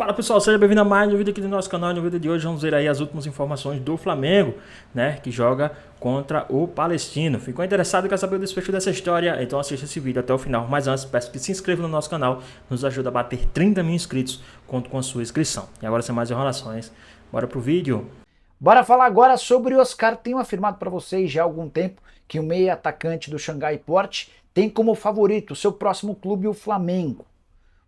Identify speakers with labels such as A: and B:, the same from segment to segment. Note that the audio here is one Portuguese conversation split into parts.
A: Fala pessoal, seja bem-vindo a mais um vídeo aqui do nosso canal. No vídeo de hoje vamos ver aí as últimas informações do Flamengo, né, que joga contra o Palestino. Ficou interessado e quer saber o desfecho dessa história? Então assista esse vídeo até o final. Mas antes, peço que se inscreva no nosso canal, nos ajuda a bater 30 mil inscritos, conto com a sua inscrição. E agora sem mais enrolações, bora pro vídeo.
B: Bora falar agora sobre o Oscar. Tenho afirmado para vocês já há algum tempo que o meia atacante do Xangai Port tem como favorito o seu próximo clube, o Flamengo.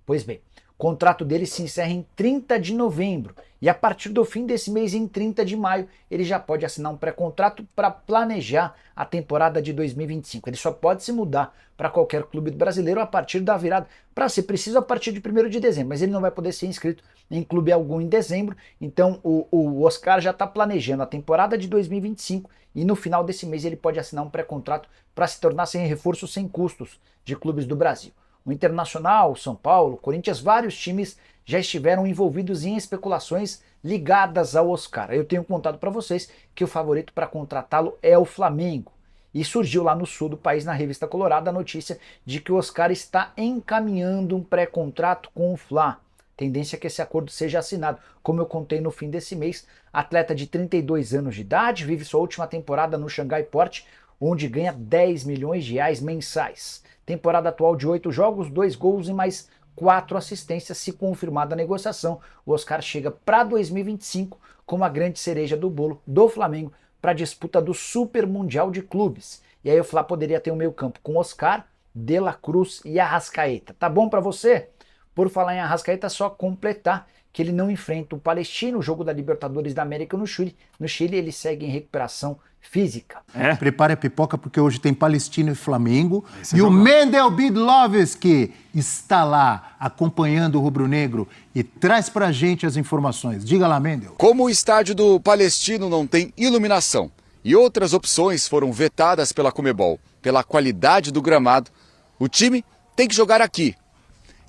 B: Pois bem, o contrato dele se encerra em 30 de novembro e a partir do fim desse mês, em 30 de maio, ele já pode assinar um pré-contrato para planejar a temporada de 2025. Ele só pode se mudar para qualquer clube brasileiro a partir da virada, para ser preciso a partir de 1º de dezembro, mas ele não vai poder ser inscrito em clube algum em dezembro, então o Oscar já está planejando a temporada de 2025 e no final desse mês ele pode assinar um pré-contrato para se tornar sem reforço, sem custos de clubes do Brasil. O Internacional, o São Paulo, o Corinthians, vários times já estiveram envolvidos em especulações ligadas ao Oscar. Eu tenho contado para vocês que o favorito para contratá-lo é o Flamengo. E surgiu lá no sul do país, na Revista Colorada, a notícia de que o Oscar está encaminhando um pré-contrato com o Fla. Tendência é que esse acordo seja assinado. Como eu contei no fim desse mês, atleta de 32 anos de idade, vive sua última temporada no Xangai Port, onde ganha 10 milhões de reais mensais. Temporada atual de 8 jogos, 2 gols e mais 4 assistências. Se confirmada a negociação, o Oscar chega para 2025 como a grande cereja do bolo do Flamengo para a disputa do Super Mundial de Clubes. E aí o Fla poderia ter um meio campo com Oscar, De La Cruz e Arrascaeta. Tá bom para você? Por falar em Arrascaeta, só completar que ele não enfrenta o Palestino, o jogo da Libertadores da América no Chile. No Chile ele segue em recuperação física.
C: Prepare a pipoca porque hoje tem Palestino e Flamengo. E o Mendel Bidlovski está lá acompanhando o rubro-negro e traz pra gente as informações. Diga lá, Mendel.
D: Como o estádio do Palestino não tem iluminação e outras opções foram vetadas pela Conmebol pela qualidade do gramado, o time tem que jogar aqui,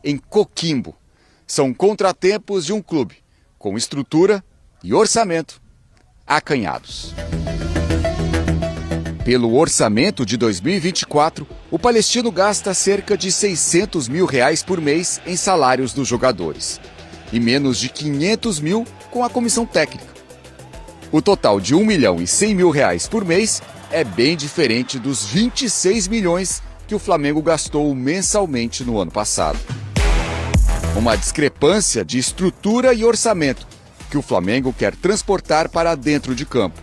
D: em Coquimbo. São contratempos de um clube com estrutura e orçamento acanhados. Pelo orçamento de 2024, o Palestino gasta cerca de R$600 mil por mês em salários dos jogadores e menos de R$500 mil com a comissão técnica. O total de R$1.100.000 por mês é bem diferente dos 26 milhões que o Flamengo gastou mensalmente no ano passado. Uma discrepância de estrutura e orçamento que o Flamengo quer transportar para dentro de campo.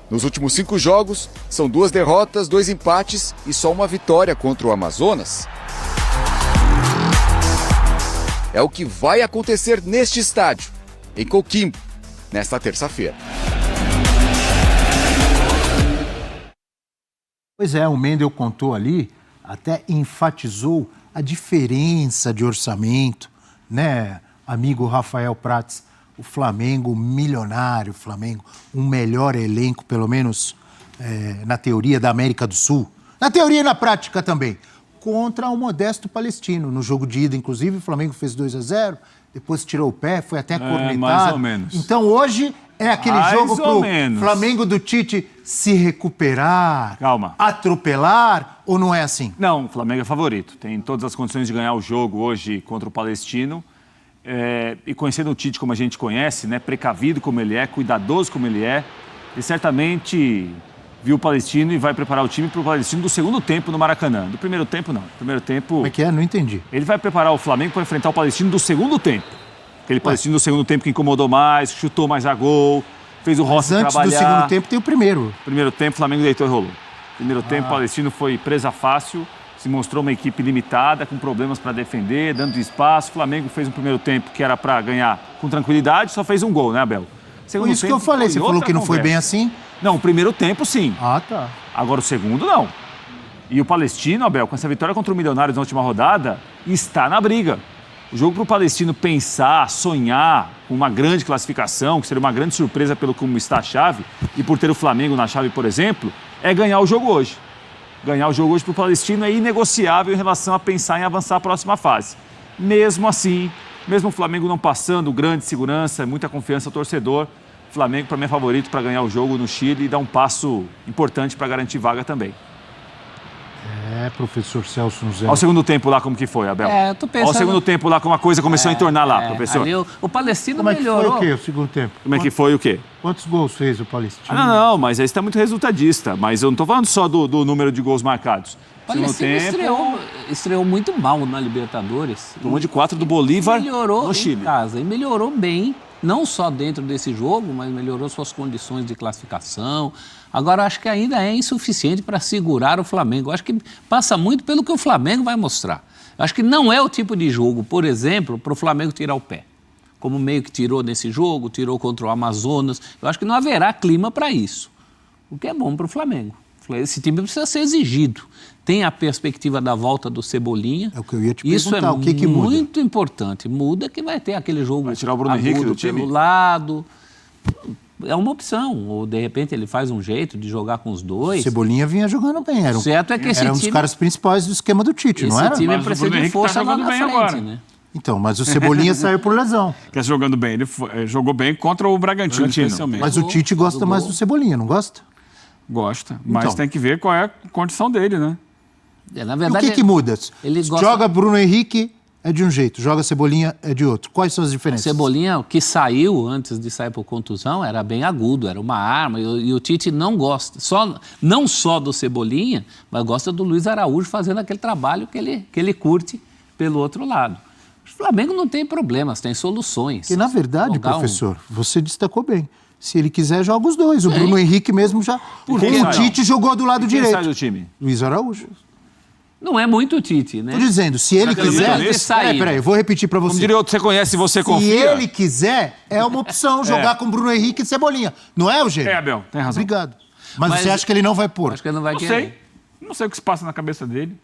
D: Nos últimos 5 jogos, são 2 derrotas, 2 empates e só uma vitória contra o Amazonas. É o que vai acontecer neste estádio, em Coquimbo, nesta terça-feira.
C: Pois é, o Mendel contou ali, até enfatizou a diferença de orçamento, né, amigo Rafael Prats? O Flamengo milionário, o Flamengo um melhor elenco, pelo menos na teoria da América do Sul. Na teoria e na prática também. Contra o modesto Palestino. No jogo de ida, inclusive, o Flamengo fez 2-0, depois tirou o pé, foi até cornetado.
E: Mais ou menos.
C: Então hoje é aquele jogo pro Flamengo do Tite se recuperar,
E: Calma.
C: atropelar, ou não é assim?
E: Não, o Flamengo é favorito. Tem todas as condições de ganhar o jogo hoje contra o Palestino. E conhecendo o Tite como a gente conhece, né, precavido como ele é, cuidadoso como ele certamente viu o Palestino e vai preparar o time para o Palestino do segundo tempo no Maracanã. Do primeiro tempo, não. Do primeiro tempo...
C: Como é que é? Não entendi.
E: Ele vai preparar o Flamengo para enfrentar o Palestino do segundo tempo. Aquele Palestino do segundo tempo que incomodou mais, chutou mais a gol, fez o Rossi trabalhar.
C: Antes do segundo tempo tem o primeiro.
E: Primeiro tempo, o Flamengo deitou e rolou. Primeiro tempo, o Palestino foi presa fácil. Se mostrou uma equipe limitada, com problemas para defender, dando espaço. O Flamengo fez um primeiro tempo que era para ganhar com tranquilidade, só fez um gol, né, Abel?
C: Segundo isso que eu falei, você falou que não foi bem assim?
E: Não, o primeiro tempo, sim.
C: Ah, tá.
E: Agora o segundo, não. E o Palestino, Abel, com essa vitória contra o Milionários na última rodada, está na briga. O jogo para o Palestino pensar, sonhar com uma grande classificação, que seria uma grande surpresa pelo como está a chave, e por ter o Flamengo na chave, por exemplo, é ganhar o jogo hoje. Ganhar o jogo hoje para o Palestino é inegociável em relação a pensar em avançar a próxima fase. Mesmo assim, mesmo o Flamengo não passando grande segurança, muita confiança ao torcedor, o Flamengo para mim é favorito para ganhar o jogo no Chile e dar um passo importante para garantir vaga também.
C: né, professor Celso Zé?
E: Olha o segundo tempo lá como que foi, Abel.
F: Eu tô pensando...
E: Olha o segundo tempo lá como a coisa começou a entornar lá, professor.
F: Ali o Palestino
C: Como é que
F: melhorou.
C: foi o quê, o segundo tempo?
E: Como é que foi o quê?
C: Quantos gols fez o Palestino?
E: Não, mas aí você está muito resultadista. Mas eu não estou falando só do número de gols marcados.
F: O Palestino estreou muito mal na Libertadores.
E: Tomou de 4 do Bolívar
F: Melhorou
E: no
F: em
E: Chile.
F: casa. E melhorou bem, não só dentro desse jogo, mas melhorou suas condições de classificação. Agora, acho que ainda é insuficiente para segurar o Flamengo. Acho que passa muito pelo que o Flamengo vai mostrar. Acho que não é o tipo de jogo, por exemplo, para o Flamengo tirar o pé. Como meio que tirou nesse jogo, tirou contra o Amazonas. Eu acho que não haverá clima para isso. O que é bom para o Flamengo. Esse time precisa ser exigido. Tem a perspectiva da volta do Cebolinha.
C: É o que eu ia te
F: Isso
C: perguntar, o que muda?
F: Muito importante. Muda que vai ter aquele jogo
E: Vai tirar o Bruno Henrique do time?
F: pelo lado. É uma opção. Ou, de repente, ele faz um jeito de jogar com os dois.
C: Cebolinha vinha jogando bem. Era
F: Certo é que esse
C: era um dos
F: time...
C: caras principais do esquema do Tite, não era?
F: Esse time
E: Mas o
F: precisa
E: Bruno
F: de
E: Henrique tá
F: força lá
E: jogando
F: na
E: bem
F: frente,
E: agora.
F: né?
C: Então, mas o Cebolinha saiu por lesão.
E: Quer jogando bem. Ele jogou bem contra o Bragantino, especialmente.
C: Mas o Tite gosta mais do Cebolinha, não gosta?
E: Gosta. Mas
C: Então.
E: tem que ver qual é a condição dele, né?
F: Na
C: E o
F: verdade,
C: que muda?
F: ele gosta-
C: Joga Bruno Henrique é de um jeito, joga Cebolinha é de outro. Quais são as diferenças?
F: Cebolinha, que saiu antes de sair por contusão, era bem agudo, era uma arma. E o Tite não gosta, não só do Cebolinha, mas gosta do Luiz Araújo fazendo aquele trabalho que ele curte pelo outro lado. O Flamengo não tem problemas, tem soluções.
C: Porque, na verdade,
F: Jogar
C: professor, você destacou bem. Se ele quiser, joga os dois. O Bruno Henrique mesmo já...
E: Por que
C: o
E: não?
C: Tite jogou do lado
E: Quem
C: direito.
E: sai do time?
C: Luiz Araújo.
F: Não é muito o Tite, né?
C: Tô dizendo, se ele
E: pelo
C: quiser...
E: menos
F: sair.
C: Peraí, eu vou repetir pra
E: Como
C: você.
E: diria outro, você conhece e você
C: Se
E: confia?
C: ele quiser, é uma opção jogar com Bruno Henrique e Cebolinha. Não é, Eugênio?
E: É, Abel, tem razão.
C: Obrigado. Mas
F: Mas
C: você acha que ele não vai pôr?
F: Acho que ele não vai
E: Não
F: querer.
E: sei. Não sei o que se passa na cabeça dele.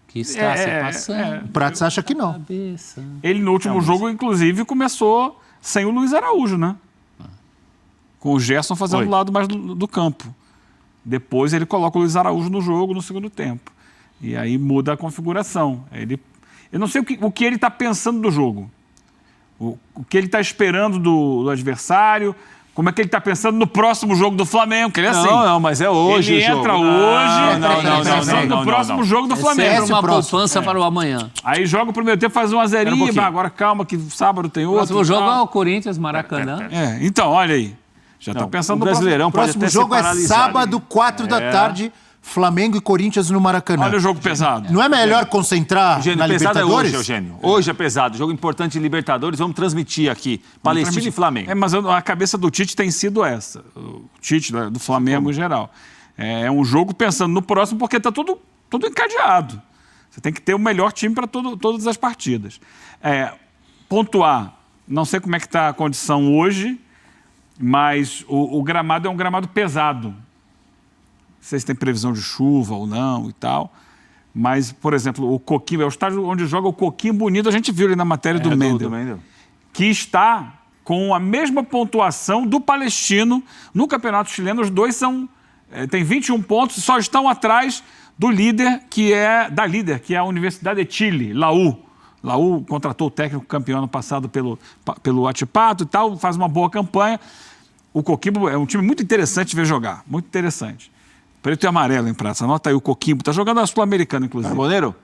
F: Que está se passando.
C: O Prats acha que não.
F: Cabeça.
E: Ele, no último jogo, inclusive, começou sem o Luiz Araújo, né? Com o Gerson fazendo
A: Foi.
E: o lado mais do campo. Depois ele coloca o Luiz Araújo no jogo no segundo tempo. E aí muda a configuração. Eu não sei o que ele está pensando do jogo. O que ele está esperando do adversário. Como é que ele está pensando no próximo jogo do Flamengo? Que ele é assim.
G: Não, mas é hoje
E: Ele
G: o jogo.
E: entra hoje
G: Não,
E: pensando no próximo jogo do
F: É
E: Flamengo.
F: sempre uma
C: próximo.
F: poupança para o amanhã.
E: Aí joga o primeiro tempo, faz 1-0,
G: um pouquinho.
E: agora calma que sábado tem
F: O
E: outro.
F: próximo jogo é
E: tal.
F: o Corinthians, Maracanã.
E: Então, olha aí. Já está pensando
G: o
E: no
G: Brasileirão
C: O
G: pode
C: próximo
G: até
C: jogo
G: ser
C: é
G: paralisado.
C: sábado, 4 da tarde, Flamengo e Corinthians no Maracanã.
E: Olha o jogo pesado.
C: Não é melhor concentrar
G: Eugênio,
C: na
G: pesado é
C: Libertadores?
G: hoje, Eugênio. Hoje é pesado. Jogo importante de Libertadores. Vamos transmitir aqui. Palestina e Flamengo.
E: Mas a cabeça do Tite tem sido essa. O Tite do Flamengo em geral. É um jogo pensando no próximo porque está tudo encadeado. Você tem que ter o melhor time para todas as partidas. Pontuar. Não sei como é que está a condição hoje, mas o gramado é um gramado pesado. Não sei se tem previsão de chuva ou não e tal. Mas, por exemplo, o Coquimbo, é o estádio onde joga o Coquimbo Unido, a gente viu ali na matéria do Mendel, que está com a mesma pontuação do Palestino no Campeonato Chileno. Os dois têm 21 pontos, só estão atrás do líder, que é a Universidade de Chile, Laú. Laú contratou o técnico campeão ano passado pelo Atipato e tal, faz uma boa campanha. O Coquimbo é um time muito interessante de ver jogar, muito interessante. Preto e amarelo em praça. Anota aí o Coquimbo. Está jogando a Sul-Americana, inclusive.
G: Carboneiro?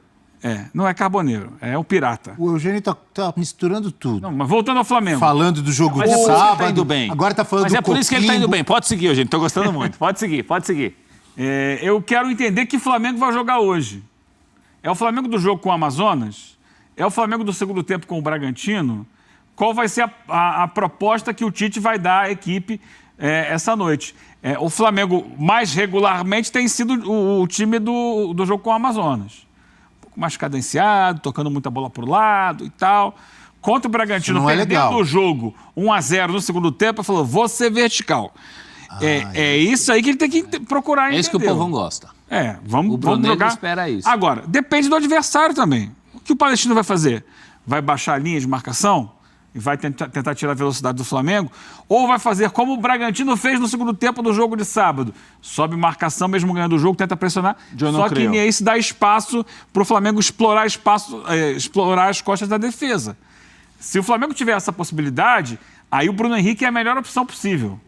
E: Não é Carboneiro, é o Pirata.
C: O Eugênio tá misturando tudo.
E: Não, mas voltando ao Flamengo.
C: Falando do jogo
G: Mas
C: de
G: é por isso que ele
C: sábado.
G: tá indo bem.
C: Agora tá falando
G: Mas
C: do
G: é por isso que ele tá indo
C: Coquimbo.
G: bem. Pode seguir, Eugênio. Tô gostando muito. Pode seguir, pode seguir.
E: Eu quero entender que Flamengo vai jogar hoje. É o Flamengo do jogo com o Amazonas? É o Flamengo do segundo tempo com o Bragantino? Qual vai ser a proposta que o Tite vai dar à equipe essa noite? O Flamengo, mais regularmente, tem sido o time do jogo com o Amazonas. Um pouco mais cadenciado, tocando muita bola para o lado e tal. Contra o Bragantino,
C: Isso não é
E: perdendo
C: legal.
E: o jogo 1-0 no segundo tempo, falou, vou ser vertical. É isso aí que ele tem que procurar entender.
F: É isso que o povão gosta.
E: Vamos
F: O Brunello
E: jogar.
F: espera isso.
E: Agora, depende do adversário também. O que o Palestino vai fazer? Vai baixar a linha de marcação e vai tentar tirar a velocidade do Flamengo? Ou vai fazer como o Bragantino fez no segundo tempo do jogo de sábado? Sobe marcação, mesmo ganhando o jogo, tenta pressionar.
G: Eu não
E: Só que
G: creio.
E: nem isso dá espaço para o Flamengo explorar as costas da defesa. Se o Flamengo tiver essa possibilidade, aí o Bruno Henrique é a melhor opção possível.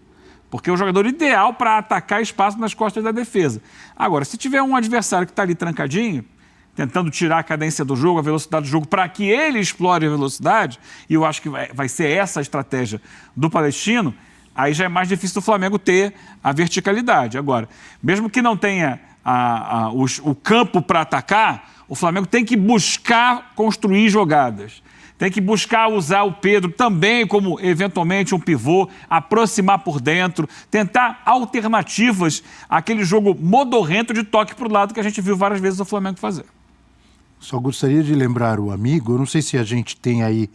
E: Porque é o jogador ideal para atacar espaço nas costas da defesa. Agora, se tiver um adversário que está ali trancadinho, tentando tirar a cadência do jogo, a velocidade do jogo, para que ele explore a velocidade, e eu acho que vai ser essa a estratégia do Palestino, aí já é mais difícil do Flamengo ter a verticalidade. Agora, mesmo que não tenha o campo para atacar, o Flamengo tem que buscar construir jogadas. Tem que buscar usar o Pedro também como, eventualmente, um pivô, aproximar por dentro, tentar alternativas àquele jogo modorrento de toque para o lado que a gente viu várias vezes o Flamengo fazer.
C: Só gostaria de lembrar o amigo, eu não sei se a gente tem aí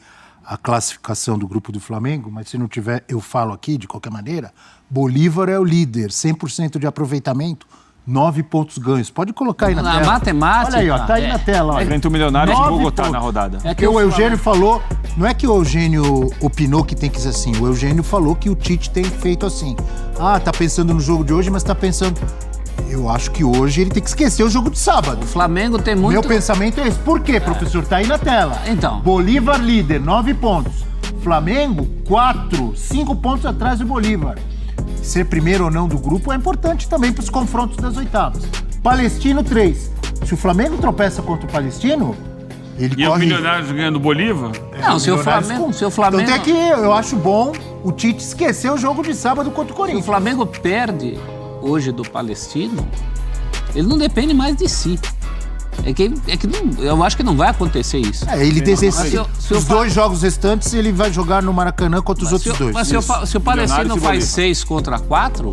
C: a classificação do grupo do Flamengo, mas se não tiver, eu falo aqui, de qualquer maneira, Bolívar é o líder, 100% de aproveitamento, 9 pontos ganhos. Pode colocar aí na tela.
F: Matemática.
C: Olha aí, ó, tá aí na tela. Ó.
E: Frente ao Milionário de Bogotá na rodada.
C: É que o Eugênio falou, não é que o Eugênio opinou que tem que ser assim, o Eugênio falou que o Tite tem feito assim. Ah, tá pensando no jogo de hoje, mas tá pensando... Eu acho que hoje ele tem que esquecer o jogo de sábado.
F: O Flamengo tem muito...
C: Meu pensamento é esse. Por quê, professor? Tá aí na tela.
F: Então.
C: Bolívar líder, 9 pontos. Flamengo, 5 pontos atrás do Bolívar. Ser primeiro ou não do grupo é importante também para os confrontos das oitavas. Palestino, 3. Se o Flamengo tropeça contra o Palestino, ele
E: E
C: corre...
E: o Milionários ganhando o Bolívar?
F: Não, se o Flamengo...
C: Então é que eu acho bom o Tite esquecer o jogo de sábado contra o
F: Se o
C: Corinthians.
F: Flamengo perde hoje do Palestino, ele não depende mais de si. É que não, eu acho que não vai acontecer isso.
C: Ele deseja.
F: Se
C: Os 2 jogos restantes ele vai jogar no Maracanã contra os outros 2.
F: Mas se o Palestino faz 6 contra 4,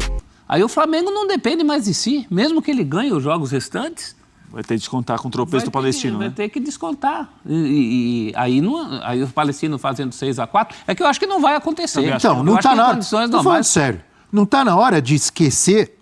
F: aí o Flamengo não depende mais de si. Mesmo que ele ganhe os jogos restantes,
E: Vai ter que descontar com o tropeço do Palestino, né?
F: Vai ter que descontar. E aí o Palestino fazendo 6-4, é que eu acho que não vai acontecer.
C: Então, não tá na hora. Tô falando sério. Não tá na hora de esquecer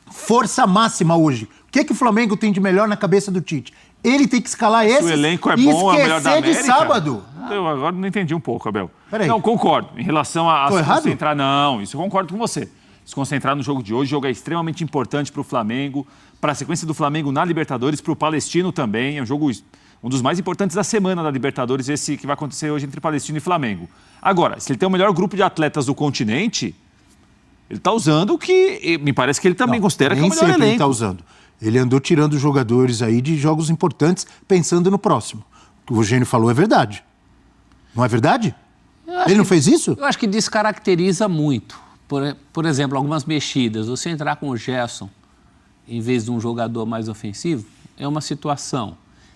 C: força máxima hoje. O que o Flamengo tem de melhor na cabeça do Tite? Ele tem que escalar esses
E: o elenco é
C: e
E: bom, é o melhor da
C: esquecer de
E: América.
C: sábado.
E: Eu agora não entendi um pouco, Abel.
C: Peraí.
E: Não, concordo. Em relação a
C: Tô
E: se
C: errado?
E: concentrar... Não, isso eu concordo com você. Se concentrar no jogo de hoje, o jogo é extremamente importante para o Flamengo, para a sequência do Flamengo na Libertadores, para o Palestino também. É um jogo, um dos mais importantes da semana da Libertadores, esse que vai acontecer hoje entre Palestino e Flamengo. Agora, se ele tem o melhor grupo de atletas do continente, ele está usando o que me parece que ele também considera que é o melhor elenco.
C: Ele está usando. Ele andou tirando jogadores aí de jogos importantes, pensando no próximo. O que o Eugênio falou é verdade. Não é verdade? Ele não fez isso?
F: Eu acho que descaracteriza muito. Por exemplo, algumas mexidas. Você entrar com o Gerson em vez de um jogador mais ofensivo é uma situação.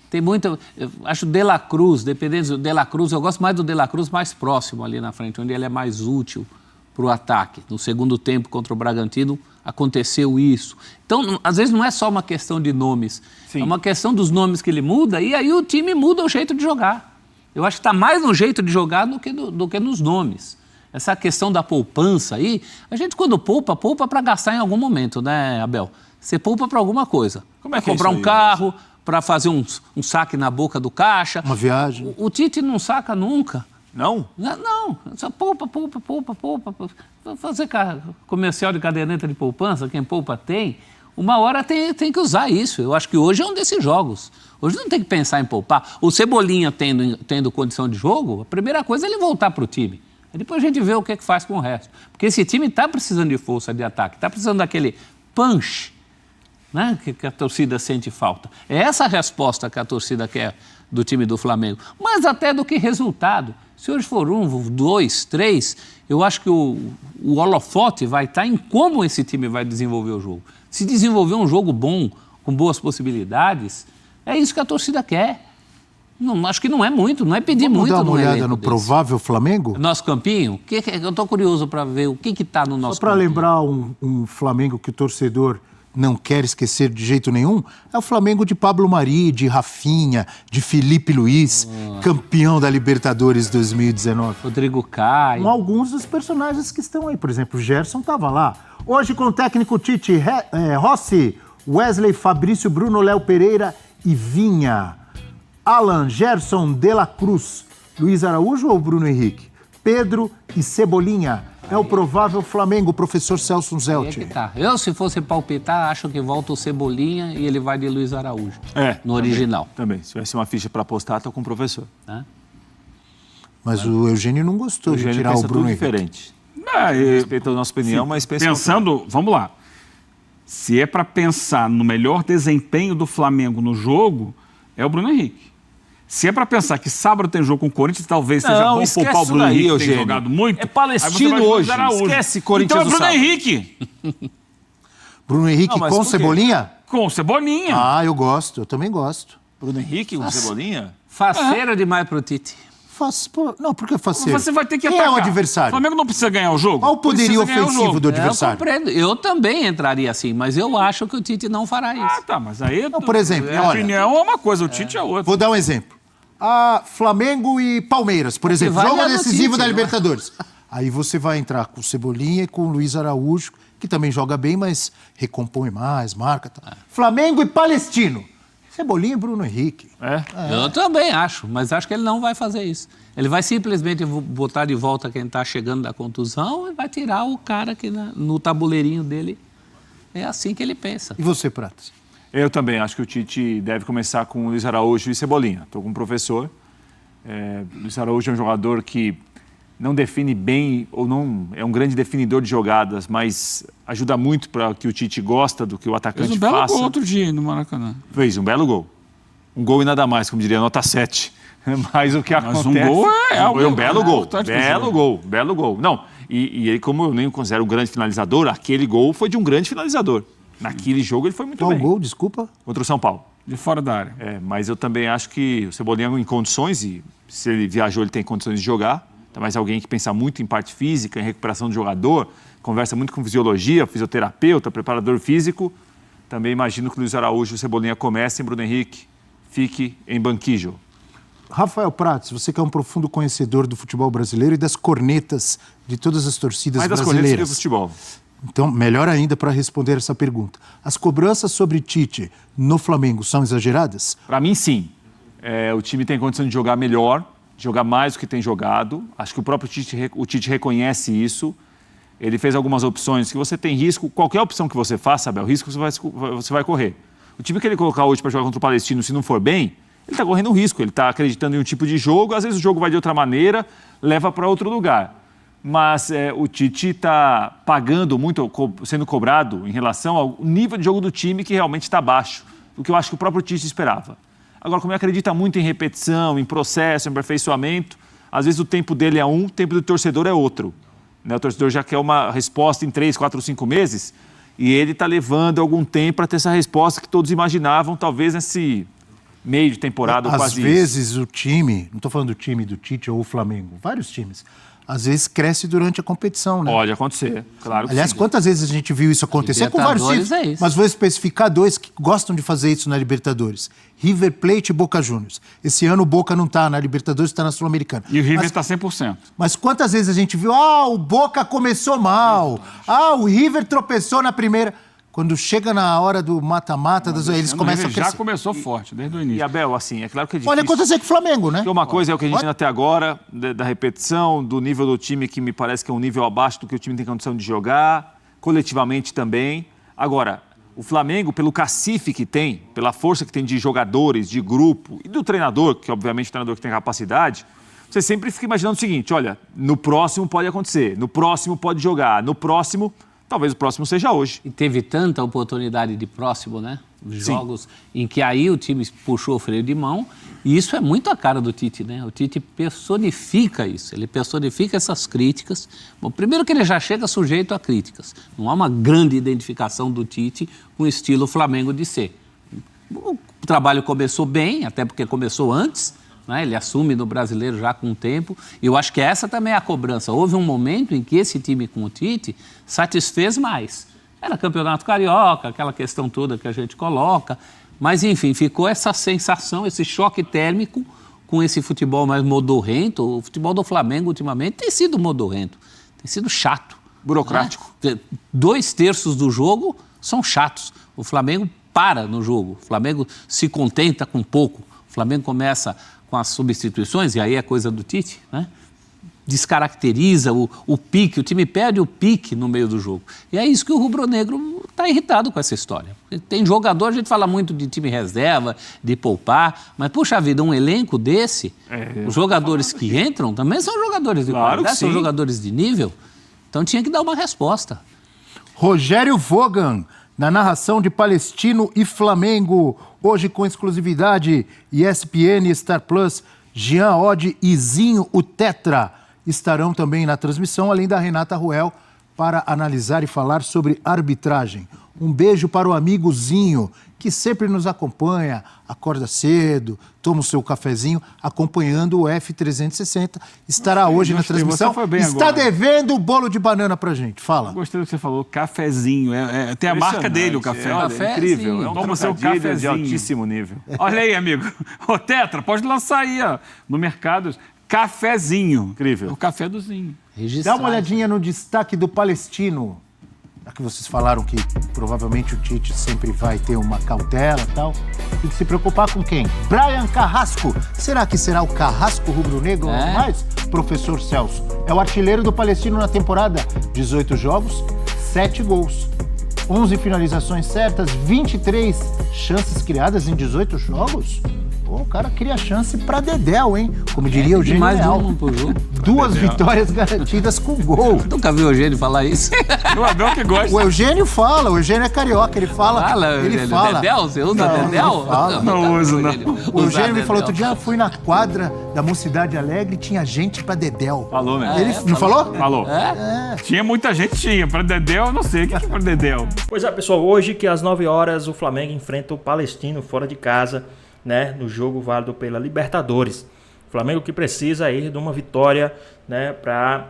F: Tem muita... Eu acho o De La Cruz, dependendo do De La Cruz, eu gosto mais do De La Cruz mais próximo ali na frente, onde ele é mais útil para o ataque. No segundo tempo contra o Bragantino aconteceu isso. Então, às vezes não é só uma questão de nomes, é uma questão dos nomes que ele muda e aí o time muda o jeito de jogar. Eu acho que está mais no jeito de jogar do que nos nomes. Essa questão da poupança aí, a gente quando poupa para gastar em algum momento, né, Abel? Você poupa para alguma coisa.
E: Como é que
F: comprar
E: é isso
F: um
E: aí,
F: para para fazer um saque na boca do caixa.
C: Uma viagem.
F: O Tite não saca nunca.
E: Não?
F: Não, só poupa. Fazer comercial de caderneta de poupança, quem poupa tem, uma hora tem que usar isso. Eu acho que hoje é um desses jogos. Hoje não tem que pensar em poupar. O Cebolinha tendo condição de jogo, a primeira coisa é ele voltar para o time. Depois a gente vê o que faz com o resto. Porque esse time está precisando de força de ataque, está precisando daquele punch, né, que a torcida sente falta. É essa a resposta que a torcida quer do time do Flamengo. Mais até do que resultado. Se hoje for 1, 2, 3, eu acho que o holofote vai estar em como esse time vai desenvolver o jogo. Se desenvolver um jogo bom, com boas possibilidades, é isso que a torcida quer. Não, acho que não é muito, não é pedir
C: Vamos
F: muito.
C: dar uma olhada no
F: desse
C: provável Flamengo?
F: nosso campinho, eu estou curioso para ver o que está no nosso
C: Só para
F: campinho.
C: lembrar um Flamengo que o torcedor não quer esquecer de jeito nenhum, é o Flamengo de Pablo Mari, de Rafinha, de Felipe Luiz, campeão da Libertadores 2019.
F: Rodrigo Caio.
C: Com alguns dos personagens que estão aí. Por exemplo, o Gerson estava lá. Hoje com o técnico Tite, Rossi, Wesley, Fabrício, Bruno, Léo Pereira e Vinha. Alan, Gerson, De La Cruz, Luiz Araújo ou Bruno Henrique? Pedro e Cebolinha. É o provável Flamengo, professor Celso Zelt.
F: Tá. Eu, se fosse palpitar, acho que volta o Cebolinha e ele vai de Luiz Araújo. No
E: também,
F: original.
E: Também. Se tivesse uma ficha para apostar, estou com o professor.
F: Tá?
C: Mas o Eugênio não gostou de tirar o Bruno Henrique.
E: Diferente. Respeito a nossa opinião, mas pensando, vamos lá. Se é para pensar no melhor desempenho do Flamengo no jogo, é o Bruno Henrique. Se é para pensar que sábado tem jogo com o Corinthians, talvez seja bom poupar o Bruno Henrique, que tem jogado muito.
G: É Palestino hoje. Esquece Corinthians.
E: Então é Bruno Henrique.
C: Bruno Henrique com Cebolinha?
E: Com Cebolinha.
C: Ah, eu gosto. Eu também gosto.
G: Bruno Henrique com Cebolinha?
F: Faceira demais pro Tite.
C: Não, por que faceiro?
E: Você vai ter que
C: Quem
E: atacar.
C: é o adversário?
E: O Flamengo não precisa ganhar o jogo.
C: Qual o poderio ofensivo do
F: Eu
C: adversário?
F: compreendo. Eu também entraria assim, mas eu acho que o Tite não fará isso.
E: Ah, tá, mas aí...
C: Não, por exemplo,
E: a
C: olha,
E: opinião é uma coisa, o Tite é outra.
C: vou dar um exemplo. Flamengo e Palmeiras, por exemplo,
F: vale
C: jogo
F: é do
C: decisivo
F: Tite,
C: da
F: não é?
C: Libertadores. Aí você vai entrar com o Cebolinha e com o Luiz Araújo, que também joga bem, mas recompõe mais, marca. Tá. Flamengo e Palestino. Cebolinha e Bruno Henrique.
F: Eu também acho, mas acho que ele não vai fazer isso. Ele vai simplesmente botar de volta quem está chegando da contusão e vai tirar o cara que no tabuleirinho dele. É assim que ele pensa.
C: E você, Pratas?
E: Eu também acho que o Tite deve começar com o Luiz Araújo e Cebolinha. Estou com um professor. Luiz Araújo é um jogador que não define bem ou não é um grande definidor de jogadas, mas ajuda muito para que o Tite gosta do que o atacante
G: Fez um belo
E: faça.
G: gol outro dia no Maracanã.
E: Fez um belo gol. Um gol e nada mais, como diria, nota 7. Mas o que acontece...
G: um gol
E: é um belo gol.
G: Belo
E: gol. Não, e ele, como eu nem o considero um grande finalizador, aquele gol foi de um grande finalizador. Naquele jogo ele foi muito bem.
C: Qual gol, desculpa?
E: Contra o São Paulo.
G: De fora da área.
E: Mas eu também acho que o Cebolinha em condições, e se ele viajou ele tem condições de jogar, mas alguém que pensa muito em parte física, em recuperação do jogador, conversa muito com fisiologia, fisioterapeuta, preparador físico, também imagino que o Luiz Araújo e o Cebolinha comecem, Bruno Henrique fique em banquijo.
C: Rafael Prates, você que é um profundo conhecedor do futebol brasileiro e das cornetas de todas as torcidas
E: Mais das
C: brasileiras.
E: cornetas que do futebol.
C: Então, melhor ainda para responder essa pergunta. As cobranças sobre Tite no Flamengo são exageradas?
E: Para mim, sim. O time tem condição de jogar melhor, de jogar mais do que tem jogado. Acho que o próprio Tite reconhece isso. Ele fez algumas opções que você tem risco. Qualquer opção que você faça, Abel, risco você vai correr. O time que ele colocar hoje para jogar contra o Palestino, se não for bem, ele está correndo um risco. Ele está acreditando em um tipo de jogo. Às vezes o jogo vai de outra maneira, leva para outro lugar. Mas o Tite está pagando muito, sendo cobrado em relação ao nível de jogo do time que realmente está abaixo do que eu acho que o próprio Tite esperava. Agora, como ele acredita muito em repetição, em processo, em aperfeiçoamento, às vezes o tempo dele é um, o tempo do torcedor é outro. O torcedor já quer uma resposta em 3, 4, 5 meses e ele está levando algum tempo para ter essa resposta que todos imaginavam, talvez nesse meio de temporada ou quase isso.
C: Às vezes o time, não estou falando do time do Tite ou o Flamengo, vários times, às vezes cresce durante a competição, né?
E: Pode acontecer, claro que
C: Aliás,
E: sim.
C: quantas vezes a gente viu isso acontecer com vários times?
F: É isso.
C: Mas vou especificar dois que gostam de fazer isso na Libertadores. River Plate e Boca Juniors. Esse ano o Boca não está na Libertadores, está na Sul-Americana.
G: E o River está 100%.
C: Mas quantas vezes a gente viu, o Boca começou mal, o River tropeçou na primeira... Quando chega na hora do mata-mata, eles começam a
G: já
C: crescer.
G: começou forte, desde o início.
E: E, Abel, assim, é claro que é difícil.
C: Pode acontecer com o Flamengo, né?
E: Porque uma coisa é o que a gente tem até agora, da repetição, do nível do time, que me parece que é um nível abaixo do que o time tem condição de jogar, coletivamente também. Agora, o Flamengo, pelo cacife que tem, pela força que tem de jogadores, de grupo, e do treinador, que obviamente é o treinador que tem capacidade, você sempre fica imaginando o seguinte, olha, no próximo pode acontecer, no próximo pode jogar, no próximo... Talvez o próximo seja hoje.
F: E teve tanta oportunidade de próximo, né? Jogos em que aí o time puxou o freio de mão. E isso é muito a cara do Tite, né? O Tite personifica isso. Ele personifica essas críticas. Bom, primeiro que ele já chega sujeito a críticas. Não há uma grande identificação do Tite com o estilo Flamengo de ser. O trabalho começou bem, até porque começou antes. Ele assume no Brasileiro já com o tempo. E eu acho que essa também é a cobrança. Houve um momento em que esse time com o Tite satisfez mais. Era Campeonato Carioca, aquela questão toda que a gente coloca. Mas, enfim, ficou essa sensação, esse choque térmico com esse futebol mais modorrento. O futebol do Flamengo, ultimamente, tem sido modorrento. Tem sido chato.
E: Burocrático.
F: 2/3 do jogo são chatos. O Flamengo para no jogo. O Flamengo se contenta com pouco. O Flamengo começa com as substituições, e aí é coisa do Tite, né? Descaracteriza o pique, o time perde o pique no meio do jogo. E é isso que o rubro-negro está irritado com essa história. Tem jogador, a gente fala muito de time reserva, de poupar, mas, puxa vida, um elenco desse, os jogadores que entram também são jogadores de qualidade, são jogadores de nível, então tinha que dar uma resposta.
C: Rogério Vogan, na narração de Palestino e Flamengo. Hoje com exclusividade ESPN, Star Plus, Jean Oddi e Zinho, o Tetra, estarão também na transmissão, além da Renata Ruel, para analisar e falar sobre arbitragem. Um beijo para o amigo Zinho, que sempre nos acompanha, acorda cedo, toma o seu cafezinho, acompanhando o F360. Estará hoje na transmissão. Está
E: agora.
C: Devendo o bolo de banana pra gente. Fala.
E: Gostei do que você falou, cafezinho. Tem a marca dele, o café.
F: Café,
E: incrível.
F: sim.
E: É um
G: Toma seu
E: trocadilho
G: cafezinho
E: de altíssimo nível. Olha aí, amigo. Ô, Tetra, pode lançar aí, ó, no mercado. Cafezinho. Incrível.
F: O café do Zinho.
C: Dá
F: Registrado.
C: uma olhadinha no destaque do Palestino. Já que vocês falaram que provavelmente o Tite sempre vai ter uma cautela e tal. Tem que se preocupar com quem? Brian Carrasco. Será que será o Carrasco rubro-negro logo mais? Professor Celso. É o artilheiro do Palestino na temporada. 18 jogos, 7 gols. 11 finalizações certas, 23 chances criadas em 18 jogos. Pô, o cara cria chance pra Dedéu, hein? Como diria o Eugênio
F: mais de
C: Leal.
F: um por jogo.
C: 2 vitórias garantidas com gol.
F: Nunca vi o Eugênio falar isso.
E: O Abel que gosta.
C: O Eugênio fala, o Eugênio é carioca, ele fala. ele
F: Eugênio.
C: fala.
F: Dedéu? Você usa
C: Não,
F: Dedéu?
C: não fala.
E: Não uso, não.
C: O Eugênio me falou outro dia, fui na quadra da Mocidade Alegre e tinha gente pra Dedéu.
E: Falou, né?
C: Ele não falou?
E: Falou. Tinha muita gente, tinha. Pra Dedéu, eu não sei. O que é pra Dedéu?
A: Pois é, pessoal, hoje que às 9 horas o Flamengo enfrenta o Palestino fora de casa, né, no jogo válido pela Libertadores. O Flamengo que precisa ir de uma vitória, né, para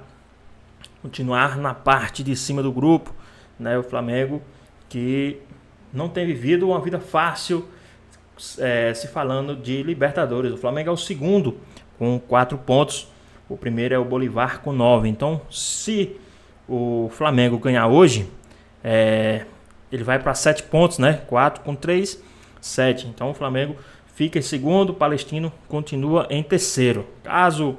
A: continuar na parte de cima do grupo, né? O Flamengo que não tem vivido uma vida fácil, se falando de Libertadores. O Flamengo é o segundo com 4 pontos. O primeiro é o Bolívar com 9. Então, se o Flamengo ganhar hoje, ele vai para 7 pontos, né? 4 com 3, 7. Então, o Flamengo fica em segundo, o Palestino continua em terceiro. Caso,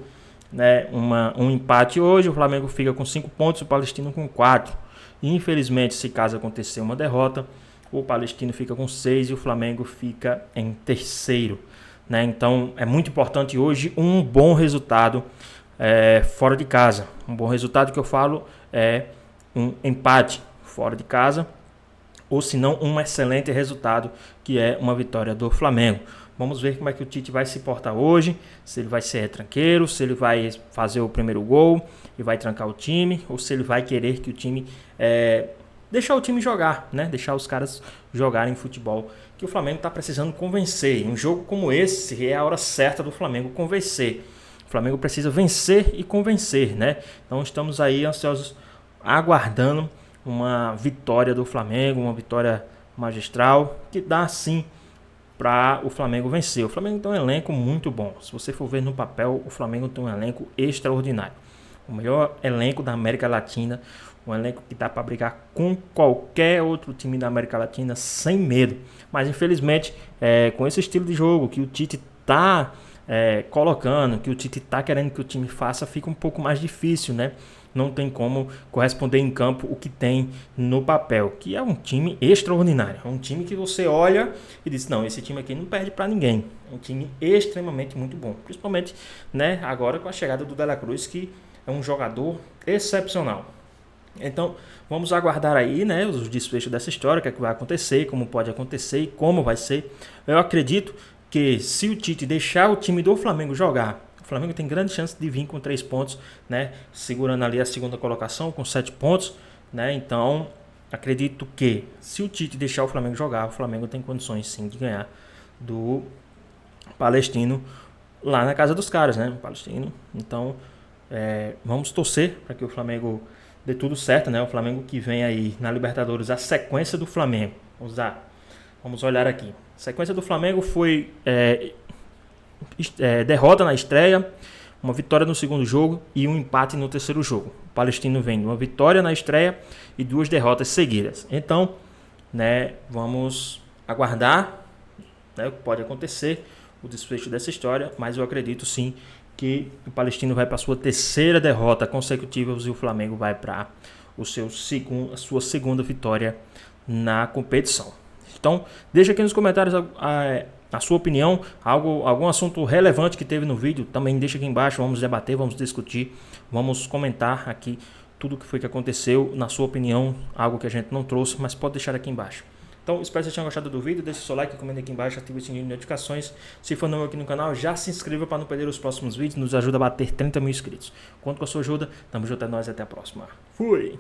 A: né, um empate hoje, o Flamengo fica com 5 pontos, o Palestino com 4. E, infelizmente, se caso acontecer uma derrota, o Palestino fica com 6 e o Flamengo fica em terceiro, né? Então, é muito importante hoje um bom resultado fora de casa. Um bom resultado que eu falo é um empate fora de casa, ou se não, um excelente resultado, que é uma vitória do Flamengo. Vamos ver como é que o Tite vai se portar hoje, se ele vai ser tranqueiro, se ele vai fazer o primeiro gol e vai trancar o time, ou se ele vai querer que o time deixar o time jogar, né? Deixar os caras jogarem futebol, que o Flamengo está precisando convencer. Em um jogo como esse, é a hora certa do Flamengo convencer. O Flamengo precisa vencer e convencer, né? Então estamos aí ansiosos, aguardando uma vitória do Flamengo, uma vitória magistral, que dá sim para o Flamengo vencer. O Flamengo tem um elenco muito bom. Se você for ver no papel, o Flamengo tem um elenco extraordinário. O melhor elenco da América Latina, um elenco que dá para brigar com qualquer outro time da América Latina sem medo. Mas infelizmente, com esse estilo de jogo que o Tite está colocando, que o Tite está querendo que o time faça, fica um pouco mais difícil, né? Não tem como corresponder em campo o que tem no papel, que é um time extraordinário. É um time que você olha e diz, não, esse time aqui não perde para ninguém. É um time extremamente muito bom. Principalmente, né, agora com a chegada do De La Cruz, que é um jogador excepcional. Então, vamos aguardar aí, né, os desfechos dessa história, o que é que vai acontecer, como pode acontecer e como vai ser. Eu acredito que se o Tite deixar o time do Flamengo jogar, o Flamengo tem grande chance de vir com 3 pontos, né? Segurando ali a segunda colocação com 7 pontos, né? Então, acredito que se o Tite deixar o Flamengo jogar, o Flamengo tem condições sim de ganhar do Palestino lá na casa dos caras, né? O Palestino. Então, vamos torcer para que o Flamengo dê tudo certo, né? O Flamengo que vem aí na Libertadores, a sequência do Flamengo. Vamos olhar aqui. A sequência do Flamengo foi derrota na estreia, uma vitória no segundo jogo e um empate no terceiro jogo. O Palestino vem de uma vitória na estreia e 2 derrotas seguidas. Então, né, vamos aguardar, né, o que pode acontecer, o desfecho dessa história, mas eu acredito sim que o Palestino vai para a sua terceira derrota consecutiva e o Flamengo vai para a sua segunda vitória na competição. Então, deixa aqui nos comentários a sua opinião, algum assunto relevante que teve no vídeo, também deixa aqui embaixo, vamos debater, vamos discutir, vamos comentar aqui tudo o que foi que aconteceu, na sua opinião, algo que a gente não trouxe, mas pode deixar aqui embaixo. Então, espero que vocês tenham gostado do vídeo, deixe seu like, comenta aqui embaixo, ative o sininho de notificações. Se for novo aqui no canal, já se inscreva para não perder os próximos vídeos, nos ajuda a bater 30 mil inscritos. Conto com a sua ajuda, tamo junto, é nóis, até a próxima. Fui!